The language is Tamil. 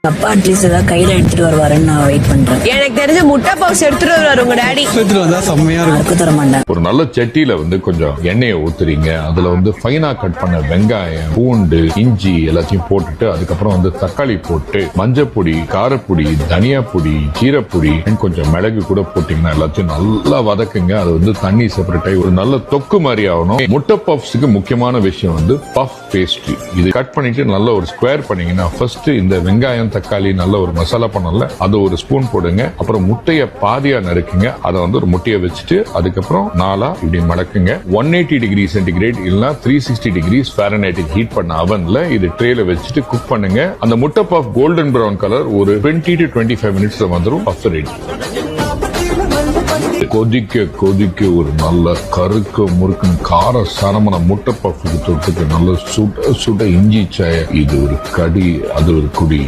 அப்பா அட்லீஸ்ட் ஏதாவது கையில எடுத்துட்டு வருவாருன்னு நான் வெயிட் பண்றேன். எனக்கு தெரிஞ்ச முட்டை பவுஸ் எடுத்துட்டு வருவாரு உங்க டாடி. யாருக்கும் தர மாட்டேன். ஒரு நல்ல சட்டியில கொஞ்சம் எண்ணெயை ஊத்துறீங்க. அதுல ஃபைனா கட் பண்ண வெங்காயம், பூண்டு, இஞ்சி எல்லாத்தையும் போட்டுட்டு அதுக்கப்புறம் தக்காளி போட்டு மஞ்சப்பொடி, காரப்பொடி, தனியா பொடி, ஜீரப்பொடி, கொஞ்சம் மிளகு கூட போட்டீங்கன்னா எல்லாத்தையும் நல்லா வதக்குங்க. அது தண்ணி செப்பரேட் ஆகி ஒரு நல்ல தொக்கு மாதிரி ஆகணும். முட்டை பஃப்ஸுக்கு முக்கியமான விஷயம் பஃப் பேஸ்ட்ரி. இது கட் பண்ணிட்டு நல்ல ஒரு ஸ்கொயர் பண்ணீங்கன்னா ஃபர்ஸ்ட் இந்த வெங்காயம், தக்காளி நல்ல ஒரு மசாலா பண்ணல அது ஒரு ஸ்பூன் போடுங்க. அப்புறம் முட்டைய பாதியா நறுக்குங்க. அதை ஒரு முட்டையை வச்சுட்டு அதுக்கப்புறம் நாலா இப்படி மடக்குங்க. 180 டிகிரி சென்டிகிரேட் இல்லனா 360 டிகிரி ஃபாரன்ஹைட் ஹீட் பண்ண அவன்ல இது ட்ரேல வச்சுட்டு குக் பண்ணுங்க. அந்த முட்டை பஃப் கோல்டன் பிரவுன் கலர் ஒரு 20 to 25 மினிட்ஸ்ல வந்துடும். Puff ready. கொதிக்க கொதிக்க ஒரு நல்ல கருக்க முறுக்கு கார சாரமான முட்டை பஃபுக்கு தொட்டுக்கு நல்ல சுட சுட இஞ்சி சாய. இது ஒரு கடி, அது ஒரு குடி.